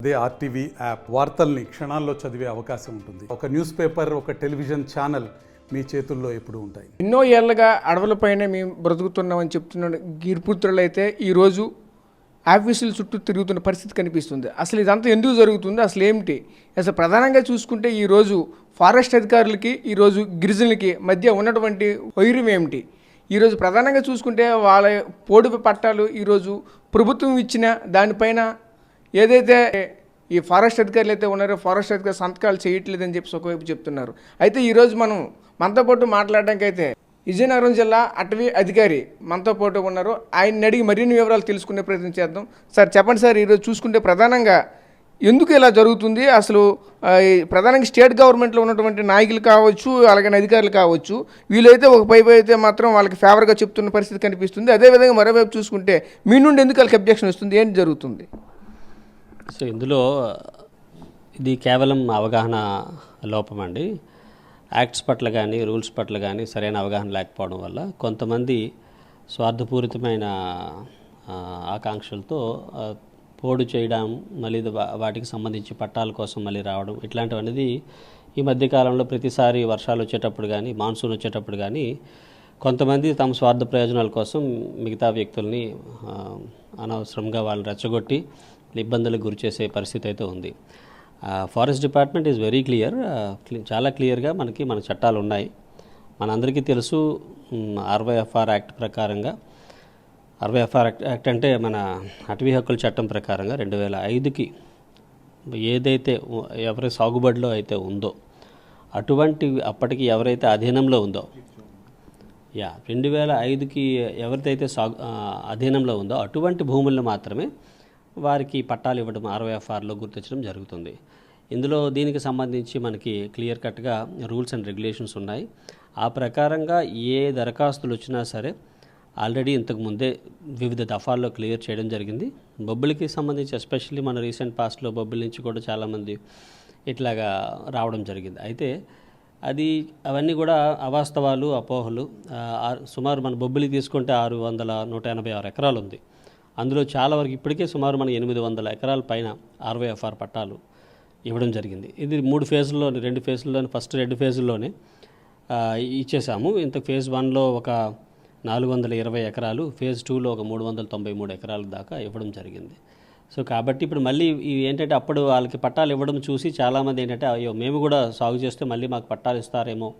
అదే RTV app వార్తల్ని క్షణాల్లో చదివే అవకాశం ఉంటుంది. ఒక న్యూస్ పేపర్, ఒక టెలివిజన్ ఛానల్ మీ చేతుల్లో ఎప్పుడూ ఉంటాయి. ఎన్నో ఏళ్ళగా అడవులపైనే మేము బ్రతుకుతున్నామని చెప్తున్న గిరిపుత్రులు అయితే ఈరోజు ఆఫీసుల చుట్టూ తిరుగుతున్న పరిస్థితి కనిపిస్తుంది. అసలు ఇదంతా ఎందుకు జరుగుతుంది, అసలు ఏమిటి? అసలు ప్రధానంగా చూసుకుంటే ఈరోజు ఫారెస్ట్ అధికారులకి ఈరోజు గిరిజనులకి మధ్య ఉన్నటువంటి వైరం ఏమిటి? ఈరోజు ప్రధానంగా చూసుకుంటే వాళ్ళ పోడు పట్టాలు ఈరోజు ప్రభుత్వం ఇచ్చిన దానిపైన ఏదైతే ఈ ఫారెస్ట్ అధికారులు అయితే ఉన్నారో ఫారెస్ట్ అధికారులు సంతకాలు చేయట్లేదని చెప్పి ఒకవైపు చెప్తున్నారు. అయితే ఈరోజు మనతో పాటు మాట్లాడడానికి అయితే విజయనగరం జిల్లా అటవీ అధికారి మనతో పాటు ఉన్నారు. ఆయన్ని అడిగి మరిన్ని వివరాలు తెలుసుకునే ప్రయత్నం చేద్దాం. సార్ చెప్పండి సార్, ఈరోజు చూసుకుంటే ప్రధానంగా ఎందుకు ఇలా జరుగుతుంది? అసలు ప్రధానంగా స్టేట్ గవర్నమెంట్లో ఉన్నటువంటి నాయకులు కావచ్చు, అలాగే అధికారులు కావచ్చు, వీళ్ళైతే ఒక పైపు అయితే మాత్రం వాళ్ళకి ఫేవర్గా చెప్తున్న పరిస్థితి కనిపిస్తుంది. అదేవిధంగా మరోవైపు చూసుకుంటే మీ నుండి ఎందుకు వాళ్ళకి అబ్జెక్షన్ వస్తుంది, ఏంటి జరుగుతుంది? సో ఇందులో ఇది కేవలం అవగాహన లోపం అండి. యాక్ట్స్ పట్ల కానీ రూల్స్ పట్ల కానీ సరైన అవగాహన లేకపోవడం వల్ల కొంతమంది స్వార్థపూరితమైన ఆకాంక్షలతో పోడు చేయడం, మళ్ళీ వాటికి సంబంధించి పట్టాల కోసం మళ్ళీ రావడం, ఇట్లాంటివనేది ఈ మధ్యకాలంలో ప్రతిసారి వర్షాలు వచ్చేటప్పుడు కానీ మాన్సూన్ వచ్చేటప్పుడు కానీ కొంతమంది తమ స్వార్థ ప్రయోజనాల కోసం మిగతా వ్యక్తుల్ని అనవసరంగా వాళ్ళని రెచ్చగొట్టి ఇబ్బందులకు గురి చేసే పరిస్థితి అయితే ఉంది. Forest department is very clear, చాలా క్లియర్గా మన చట్టాలు ఉన్నాయి. మనందరికీ తెలుసు, ఆర్వైఎఫ్ఆర్ యాక్ట్ ప్రకారంగా, ఆర్వైఎఫ్ఆర్ యాక్ట్ అంటే మన అటవీ హక్కుల చట్టం ప్రకారంగా 2005కి ఏదైతే ఎవరి సాగుబడిలో అయితే ఉందో అటువంటి అప్పటికి ఎవరైతే అధీనంలో ఉందో 2005కి ఎవరిదైతే అధీనంలో ఉందో అటువంటి భూములను మాత్రమే వారికి పట్టాలు ఇవ్వడం ఆర్వైఎఫ్ఆర్లో గుర్తించడం జరుగుతుంది. ఇందులో దీనికి సంబంధించి మనకి క్లియర్ కట్గా రూల్స్ అండ్ రెగ్యులేషన్స్ ఉన్నాయి. ఆ ప్రకారంగా ఏ దరఖాస్తులు వచ్చినా సరే ఆల్రెడీ ఇంతకుముందే వివిధ దఫాల్లో క్లియర్ చేయడం జరిగింది. బొబ్బులకి సంబంధించి ఎస్పెషల్లీ మన రీసెంట్ పాస్ట్లో బొబ్బుల నుంచి కూడా చాలామంది ఇట్లాగా రావడం జరిగింది. అయితే అవన్నీ కూడా అవాస్తవాలు, అపోహలు. సుమారు మన బొబ్బులకి తీసుకుంటే 186 ఎకరాలు ఉంది. అందులో చాలా వరకు ఇప్పటికే సుమారు మన 800 ఎకరాల పైన ఆర్వైఎఫ్ఆర్ పట్టాలు ఇవ్వడం జరిగింది. ఇది 2 ఫేజుల్లోనే ఫస్ట్ 2 ఫేజుల్లోనే ఇచ్చేసాము. ఇంత ఫేజ్ 1లో ఒక 420 ఎకరాలు, ఫేజ్ 2లో ఒక 393 ఎకరాల దాకా ఇవ్వడం జరిగింది. సో కాబట్టి ఇప్పుడు మళ్ళీ ఏంటంటే అప్పుడు వాళ్ళకి పట్టాలు ఇవ్వడం చూసి చాలామంది ఏంటంటే అయ్యో మేము కూడా సాగు చేస్తే మళ్ళీ మాకు పట్టాలు ఇస్తారేమో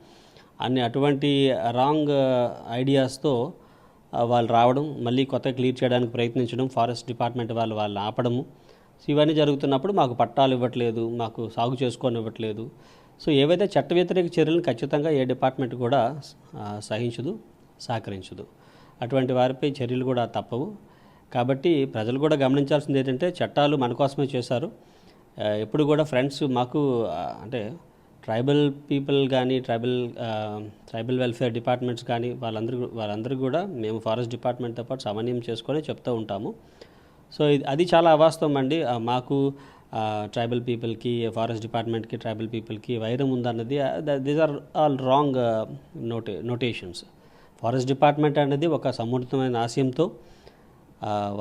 అని అటువంటి రాంగ్ ఐడియాస్తో వాళ్ళు రావడం, మళ్ళీ కొత్త క్లియర్ చేయడానికి ప్రయత్నించడం, ఫారెస్ట్ డిపార్ట్మెంట్ వాళ్ళు ఆపడము. సో ఇవన్నీ జరుగుతున్నప్పుడు మాకు పట్టాలు ఇవ్వట్లేదు, మాకు సాగు చేసుకొని ఇవ్వట్లేదు. సో ఏవైతే చట్ట వ్యతిరేక చర్యలను ఖచ్చితంగా ఏ డిపార్ట్మెంట్ కూడా సహించదు, సహకరించదు. అటువంటి వారిపై చర్యలు కూడా తప్పవు. కాబట్టి ప్రజలు కూడా గమనించాల్సింది ఏంటంటే చట్టాలు మన కోసమే చేశారు. ఎప్పుడు కూడా ఫ్రెండ్స్ మాకు అంటే ట్రైబల్ పీపుల్ కానీ ట్రైబల్ వెల్ఫేర్ డిపార్ట్మెంట్స్ కానీ వాళ్ళందరూ కూడా మేము ఫారెస్ట్ డిపార్ట్మెంట్తో పాటు సమన్వయం చేసుకొని చెప్తూ ఉంటాము. సో అది చాలా అవాస్తవం అండి. మాకు ట్రైబల్ పీపుల్కి, ఫారెస్ట్ డిపార్ట్మెంట్కి, ట్రైబల్ పీపుల్కి వైరం ఉందన్నది these are all wrong notations. Forest department అనేది ఒక సమున్నతమైన ఆశయంతో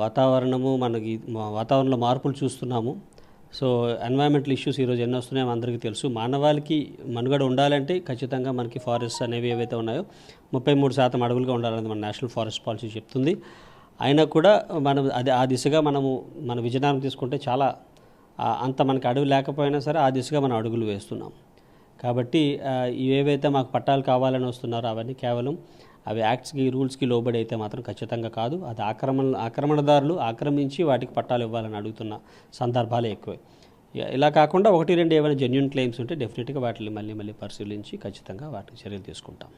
వాతావరణంలో మార్పులు చూస్తున్నాము. సో ఎన్వైరన్మెంటల్ ఇష్యూస్ ఈరోజు ఎన్ని వస్తున్నాయో అందరికీ తెలుసు. మానవాళికి మనుగడ ఉండాలంటే ఖచ్చితంగా మనకి ఫారెస్ట్ అనేవి ఏవైతే ఉన్నాయో 33% అడవులుగా ఉండాలని మన నేషనల్ ఫారెస్ట్ పాలసీ చెప్తుంది. అయినా కూడా మనం ఆ దిశగా మన విజయనగరం తీసుకుంటే చాలా అంత మనకి అడవి లేకపోయినా సరే ఆ దిశగా మనం అడుగులు వేస్తున్నాం. కాబట్టి ఏవైతే మాకు పట్టాలు కావాలని వస్తున్నారో అవన్నీ కేవలం అవి యాక్ట్స్కి, రూల్స్కి లోబడి అయితే మాత్రం ఖచ్చితంగా కాదు. అది ఆక్రమణదారులు ఆక్రమించి వాటికి పట్టాలు ఇవ్వాలని అడుగుతున్న సందర్భాలే ఎక్కువే. ఇలా కాకుండా 1-2 ఏమైనా జెన్యూన్ క్లెయిమ్స్ ఉంటే డెఫినెట్గా వాటిని మళ్ళీ పరిశీలించి ఖచ్చితంగా వాటికి చర్యలు తీసుకుంటాం.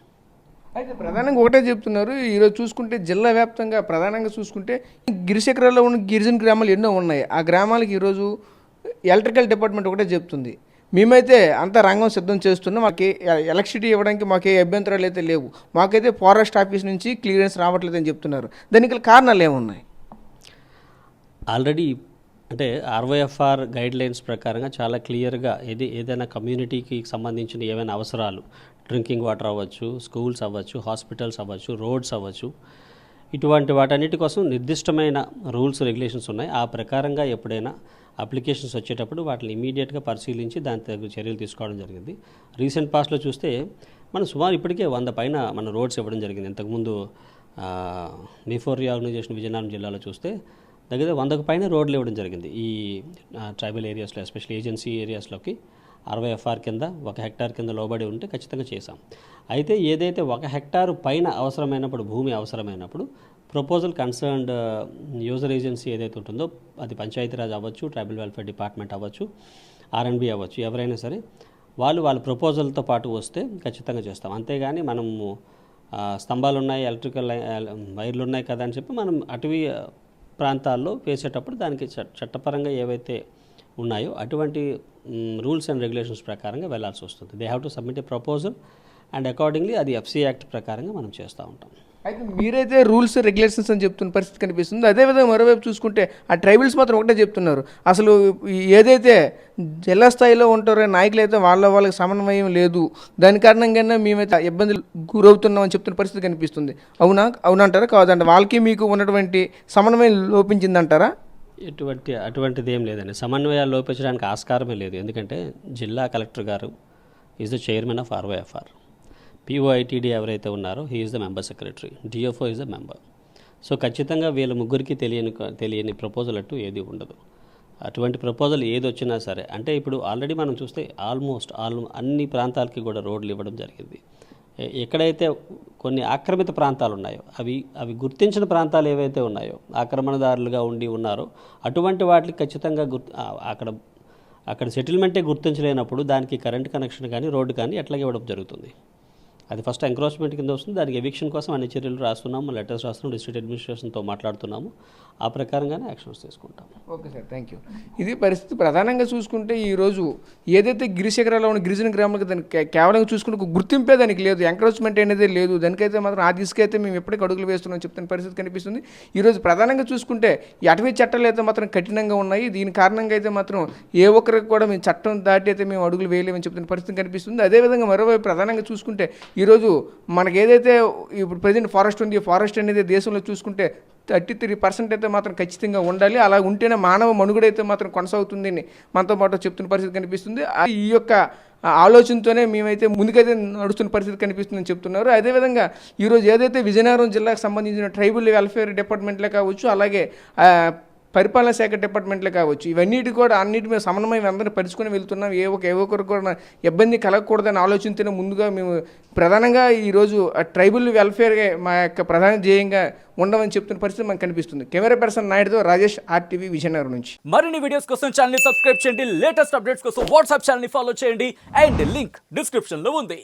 అయితే ప్రధానంగా ఒకటే చెప్తున్నారు, ఈరోజు చూసుకుంటే జిల్లా వ్యాప్తంగా ప్రధానంగా చూసుకుంటే గిరిశిఖరాల్లో ఉన్న గిరిజన గ్రామాలు ఎన్నో ఉన్నాయి. ఆ గ్రామాలకు ఈరోజు ఎలక్ట్రికల్ డిపార్ట్మెంట్ ఒకటే చెప్తుంది, మేమైతే అంత రంగం సిద్ధం చేస్తున్నాం, మాకు ఎలక్ట్రిసిటీ ఇవ్వడానికి మాకే అభ్యంతరాలు అయితే లేవు, మాకైతే ఫారెస్ట్ ఆఫీస్ నుంచి క్లియరెన్స్ రావట్లేదని చెప్తున్నారు. దానికి కారణాలు ఏమున్నాయి? ఆల్రెడీ అంటే ఆర్వైఎఫ్ఆర్ గైడ్లైన్స్ ప్రకారంగా చాలా క్లియర్గా ఏదైనా కమ్యూనిటీకి సంబంధించిన ఏవైనా అవసరాలు, డ్రింకింగ్ వాటర్ అవ్వచ్చు, స్కూల్స్ అవ్వచ్చు, హాస్పిటల్స్ అవ్వచ్చు, రోడ్స్ అవ్వచ్చు, ఇటువంటి వాటన్నిటి కోసం నిర్దిష్టమైన రూల్స్ రెగ్యులేషన్స్ ఉన్నాయి. ఆ ప్రకారంగా ఎప్పుడైనా అప్లికేషన్స్ వచ్చేటప్పుడు వాటిని ఇమీడియట్గా పరిశీలించి దాని తగ్గ చర్యలు తీసుకోవడం జరిగింది. రీసెంట్ పాస్ట్లో చూస్తే మనం సుమారు ఇప్పటికే 100 పైన మన రోడ్స్ ఇవ్వడం జరిగింది. ఇంతకుముందు బిఫోర్ రీఆర్గనైజేషన్ విజయనగరం జిల్లాలో చూస్తే దగ్గర 100కు పైన రోడ్లు ఇవ్వడం జరిగింది. ఈ ట్రైబల్ ఏరియాస్లో ఎస్పెషల్లీ ఏజెన్సీ ఏరియాస్లోకి 60 FR కింద 1 హెక్టార్ కింద లోబడి ఉంటే ఖచ్చితంగా చేశాం. అయితే ఏదైతే 1 హెక్టారు పైన అవసరమైనప్పుడు భూమి అవసరమైనప్పుడు ప్రపోజల్ కన్సర్న్డ్ యూజర్ ఏజెన్సీ ఏదైతే ఉంటుందో అది పంచాయతీరాజ్ అవ్వచ్చు, ట్రైబల్ వెల్ఫేర్ డిపార్ట్మెంట్ అవ్వచ్చు, R&B అవ్వచ్చు, ఎవరైనా సరే వాళ్ళ ప్రపోజల్తో పాటు వస్తే ఖచ్చితంగా చేస్తాం. అంతేగాని మనము స్తంభాలు ఉన్నాయి, ఎలక్ట్రికల్ వైర్లు ఉన్నాయి కదా అని చెప్పి మనం అటవీ ప్రాంతాల్లో వేసేటప్పుడు దానికి చట్టపరంగా ఏవైతే ఉన్నాయో అటువంటి రూల్స్ అండ్ రెగ్యులేషన్స్ ప్రకారంగా వెళ్ళాల్సి వస్తుంది. They have to submit A proposal and accordingly అది FC యాక్ట్ ప్రకారంగా మనం చేస్తూ ఉంటాం. అయితే మీరైతే రూల్స్ రెగ్యులేషన్స్ అని చెప్తున్న పరిస్థితి కనిపిస్తుంది. అదేవిధంగా మరోవైపు చూసుకుంటే ఆ ట్రైబల్స్ మాత్రం ఒకటే చెప్తున్నారు, అసలు ఏదైతే జిల్లా స్థాయిలో ఉంటారో నాయకులు అయితే వాళ్ళకి సమన్వయం లేదు, దాని కారణంగానే మేమైతే ఇబ్బందులు గురవుతున్నామని చెప్తున్న పరిస్థితి కనిపిస్తుంది. అవునంటారా కాదంటే వాళ్ళకి మీకు ఉన్నటువంటి సమన్వయం లోపించిందంటారా? అటువంటిది ఏం లేదండి. సమన్వయాలు లోపించడానికి ఆస్కారమే లేదు. ఎందుకంటే జిల్లా కలెక్టర్ గారు is the chairman of RYFR, POITD ఎవరైతే ఉన్నారో he is the member secretary, DFO is the member. So ఖచ్చితంగా వీళ్ళ ముగ్గురికి తెలియని ప్రపోజల్ అట్టు ఏది ఉండదు. అటువంటి ప్రపోజల్ ఏది వచ్చినా సరే అంటే ఇప్పుడు ఆల్రెడీ మనం చూస్తే ఆల్మోస్ట్ అన్ని ప్రాంతాలకి కూడా రోడ్లు ఇవ్వడం జరిగింది. ఎక్కడైతే కొన్ని ఆక్రమిత ప్రాంతాలు ఉన్నాయో అవి గుర్తించిన ప్రాంతాలు ఏవైతే ఉన్నాయో ఆక్రమణదారులుగా ఉన్నారో అటువంటి వాటికి ఖచ్చితంగా అక్కడ సెటిల్మెంటే గుర్తించలేనప్పుడు దానికి కరెంట్ కనెక్షన్ కానీ రోడ్డు కానీ ఎట్లాగే ఇవ్వడం జరుగుతుంది. అది ఫస్ట్ ఎంక్రోచ్మెంట్ కింద వస్తుంది. దానికి ఎవిక్షన్ కోసం అన్ని చర్యలు రాస్తున్నాము, లెటర్స్ రాస్తున్నాము, డిస్ట్రిక్ట్ అడ్మినిస్ట్రేషన్తో మాట్లాడుతున్నాము. ఆ ప్రకారంగానే యాక్షన్స్ తీసుకుంటాము. Okay sir, thank you. ఇది పరిస్థితి. ప్రధానంగా చూసుకుంటే ఈరోజు ఏదైతే గిరిశిఖరాల్లో ఉన్న గిరిజన గ్రామాలకు దానికి కేవలం చూసుకుంటే ఒక గుర్తింపే దానికి లేదు, ఎంక్రోచ్మెంట్ అనేది లేదు. దానికైతే మాత్రం ఆ దిశకైతే మేము ఎప్పటికీ అడుగులు వేస్తున్నామని చెప్తున్న పరిస్థితి కనిపిస్తుంది. ఈరోజు ప్రధానంగా చూసుకుంటే ఈ అటవీ చట్టాలు అయితే మాత్రం కఠినంగా ఉన్నాయి. దీని కారణంగా అయితే మాత్రం ఏ ఒక్కరికి కూడా మేము చట్టం దాటి అయితే మేము అడుగులు వేయలేమని చెప్తున్న పరిస్థితి కనిపిస్తుంది. అదేవిధంగా మరోవైపు ప్రధానంగా చూసుకుంటే ఈరోజు మనకి ఏదైతే ఇప్పుడు ప్రజెంట్ ఫారెస్ట్ ఉంది, ఫారెస్ట్ అనేది దేశంలో చూసుకుంటే 33% అయితే మాత్రం ఖచ్చితంగా ఉండాలి. అలా ఉంటేనే మానవ మనుగడైతే మాత్రం కొనసాగుతుందని మనతో పాటు చెప్తున్న పరిస్థితి కనిపిస్తుంది. ఈ యొక్క ఆలోచనతోనే మేమైతే ముందుకైతే నడుస్తున్న పరిస్థితి కనిపిస్తుందని చెప్తున్నారు. అదేవిధంగా ఈరోజు ఏదైతే విజయనగరం జిల్లాకు సంబంధించిన ట్రైబల్ వెల్ఫేర్ డిపార్ట్మెంట్లే కావచ్చు, అలాగే పరిపాలనా శాఖ డిపార్ట్మెంట్లే కావచ్చు, ఇవన్నిటి కూడా అన్నిటి మీద సమన్వయం అందరినీ పరుచుకొని వెళ్తున్నాం. ఏ ఒక్కరికి కూడా ఇబ్బంది కలగకూడదని ఆలోచనతోనే ముందుగా మేము ప్రధానంగా ఈరోజు ట్రైబల్ వెల్ఫేర్ మా యొక్క ప్రధాన ధ్యేయంగా ఉండమని చెప్తున్న పరిస్థితి మనకు కనిపిస్తుంది. కెమెరా పర్సన్ నాయుడుతో రాజేష్, RTV విజయనగరం నుంచి. మరిన్ని వీడియోస్ కోసం ఛానల్ ని సబ్స్క్రైబ్ చేయండి, లేటెస్ట్ అప్డేట్స్ కోసం వాట్సాప్ ఛానల్ ని ఫాలో చేయండి అండ్ లింక్ డిస్క్రిప్షన్ లో ఉంది.